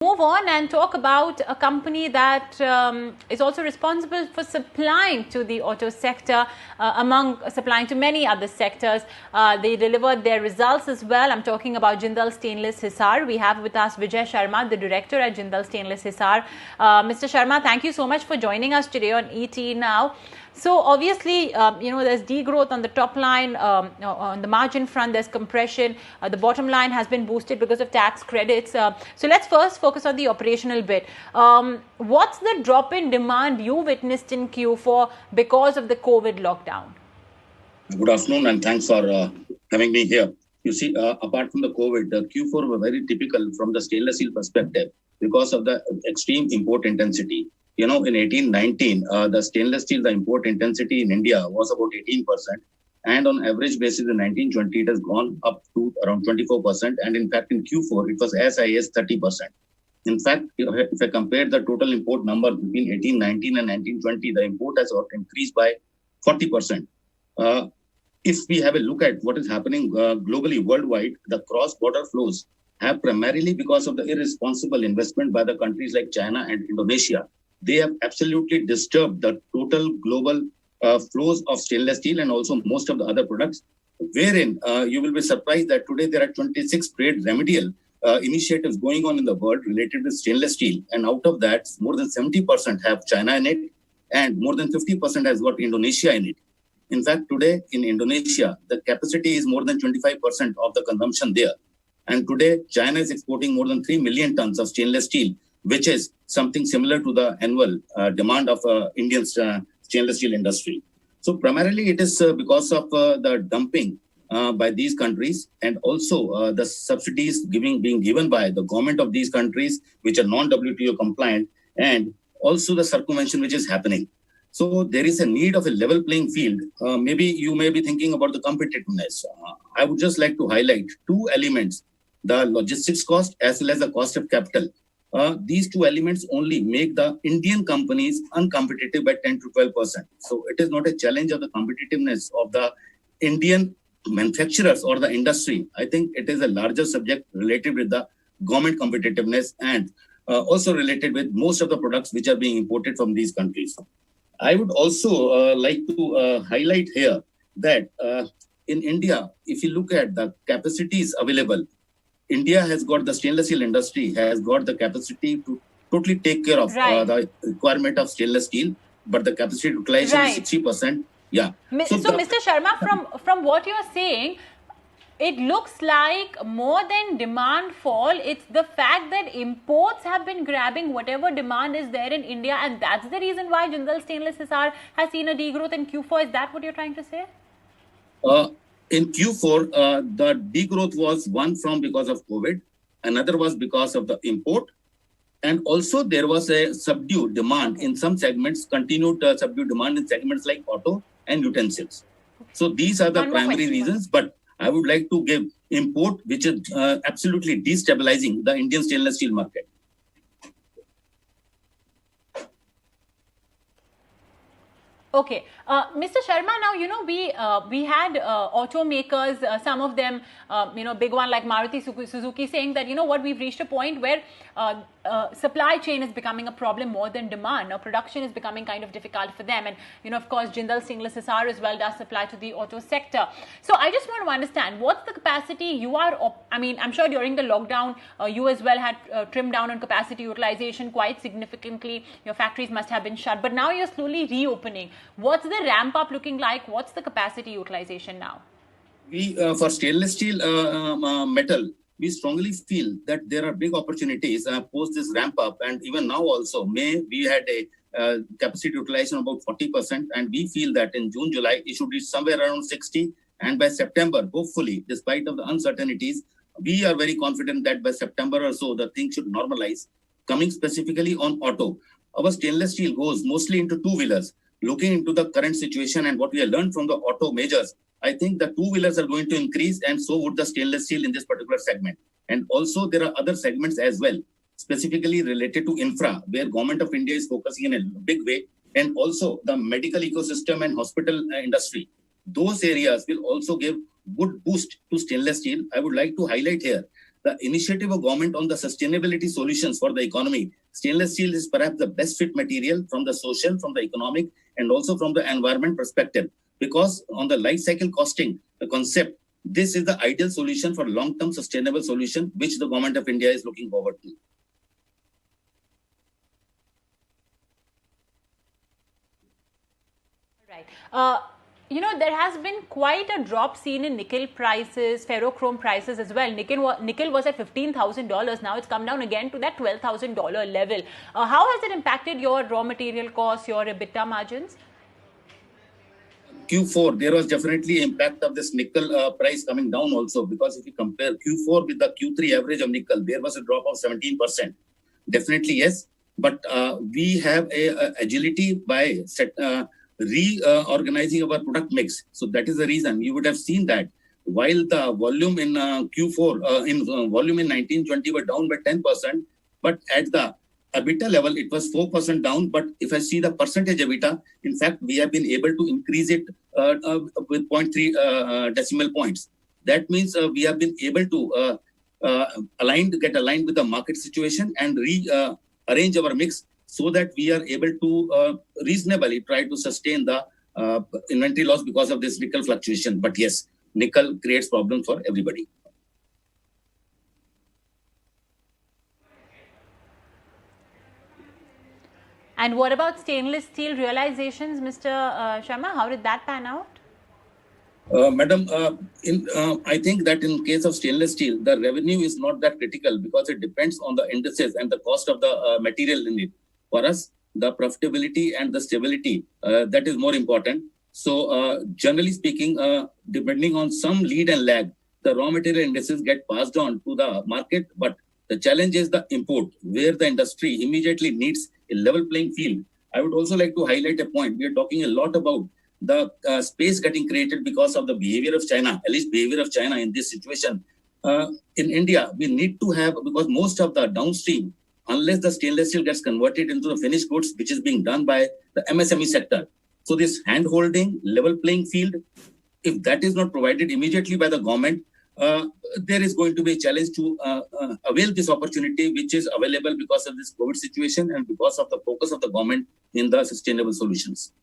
Move on and talk about a company that is also responsible for supplying to the auto sector, among supplying to many other sectors. They delivered their results as well. I'm talking about Jindal Stainless Hisar. We have with us Vijay Sharma, the director at Jindal Stainless Hisar. Mr. Sharma, thank you so much for joining us today on ET Now. So obviously, there's degrowth on the top line, on the margin front, there's compression. The bottom line has been boosted because of tax credits. So let's first focus on the operational bit. What's the drop in demand you witnessed in Q4 because of the COVID lockdown? Good afternoon and thanks for having me here. You see, apart from the COVID, the Q4 were very typical from the stainless steel perspective because of the extreme import intensity. In 1819, the stainless steel, the import intensity in India was about 18%. And on average basis in 1920, it has gone up to around 24%. And in fact, in Q4, it was as high as 30%. In fact, if I compare the total import number between 1819 and 1920, the import has increased by 40%. If we have a look at what is happening globally, worldwide, the cross-border flows have primarily because of the irresponsible investment by the countries like China and Indonesia. They have absolutely disturbed the total global flows of stainless steel and also most of the other products, wherein you will be surprised that today there are 26 trade remedial initiatives going on in the world related to stainless steel. And out of that, more than 70% have China in it and more than 50% has got Indonesia in it. In fact, today in Indonesia, the capacity is more than 25% of the consumption there. And today, China is exporting more than 3 million tons of stainless steel, which is something similar to the annual demand of Indian stainless steel industry. So primarily it is because of the dumping by these countries and also the subsidies being given by the government of these countries, which are non-WTO compliant, and also the circumvention which is happening. So there is a need of a level playing field. Maybe you may be thinking about the competitiveness. I would just like to highlight two elements, the logistics cost as well as the cost of capital. These two elements only make the Indian companies uncompetitive by 10 to 12%. So it is not a challenge of the competitiveness of the Indian manufacturers or the industry. I think it is a larger subject related with the government competitiveness and also related with most of the products which are being imported from these countries. I would also like to highlight here that in India, if you look at the capacities available, India has got the stainless steel industry, has got the capacity to totally take care of the requirement of stainless steel, but the capacity utilization is 60%. Yeah. So Mr. Sharma, from what you are saying, it looks like more than demand fall, it's the fact that imports have been grabbing whatever demand is there in India, and that's the reason why Jindal Stainless Hisar has seen a degrowth in Q4. Is that what you're trying to say? In Q4, the degrowth was one from because of COVID, another was because of the import, and also there was a subdued demand in some segments, continued subdued demand in segments like auto and utensils. So these are the primary reasons, but I would like to give import, which is absolutely destabilizing the Indian stainless steel market. Okay, Mr. Sharma, now, we had automakers, some of them, big one like Maruti Suzuki saying that, what, we've reached a point where supply chain is becoming a problem more than demand. Now, production is becoming kind of difficult for them. And, of course, Jindal Stainless Hisar as well does supply to the auto sector. So I just want to understand, what's the capacity you are, I'm sure during the lockdown, you as well had trimmed down on capacity utilization quite significantly. Your factories must have been shut, but now you're slowly reopening. What's the ramp up looking like? What's the capacity utilization now? We, for stainless steel metal, we strongly feel that there are big opportunities post this ramp up. And even now also, we had a capacity utilization of about 40%. And we feel that in June, July, it should reach somewhere around 60. And by September, hopefully, despite of the uncertainties, we are very confident that by September or so, the thing should normalize. Coming specifically on auto, our stainless steel goes mostly into two-wheelers. Looking into the current situation and what we have learned from the auto majors, I think the two-wheelers are going to increase and so would the stainless steel in this particular segment. And also there are other segments as well, specifically related to infra, where Government of India is focusing in a big way, and also the medical ecosystem and hospital industry. Those areas will also give good boost to stainless steel. I would like to highlight here the initiative of government on the sustainability solutions for the economy, stainless steel is perhaps the best fit material from the social, from the economic, and also from the environment perspective. Because on the life cycle costing, the concept, this is the ideal solution for long-term sustainable solution, which the government of India is looking forward to. Right. There has been quite a drop seen in nickel prices, ferrochrome prices as well. Nickel was at $15,000. Now it's come down again to that $12,000 level. How has it impacted your raw material costs, your EBITDA margins? Q4, there was definitely impact of this nickel price coming down also, because if you compare Q4 with the Q3 average of nickel, there was a drop of 17%. Definitely, yes. But we have a agility by reorganizing our product mix. So that is the reason you would have seen that while the volume in Q4, volume in 1920 were down by 10%, but at the EBITDA level, it was 4% down. But if I see the percentage EBITDA, in fact, we have been able to increase it with 0.3 decimal points. That means we have been able to get aligned with the market situation and arrange our mix so that we are able to reasonably try to sustain the inventory loss because of this nickel fluctuation. But yes, nickel creates problems for everybody. And what about stainless steel realizations, Mr. Sharma? How did that pan out? Madam, I think that in case of stainless steel, the revenue is not that critical because it depends on the indices and the cost of the material in it. For us, the profitability and the stability, that is more important. So generally speaking, depending on some lead and lag, the raw material indices get passed on to the market. But the challenge is the import, where the industry immediately needs a level playing field. I would also like to highlight a point. We are talking a lot about the space getting created because of the behavior of China, at least behavior of China in this situation. In India, we need to have, because most of the downstream, unless the stainless steel gets converted into the finished goods, which is being done by the MSME sector. So this hand-holding, level playing field, if that is not provided immediately by the government, there is going to be a challenge to avail this opportunity, which is available because of this COVID situation and because of the focus of the government in the sustainable solutions.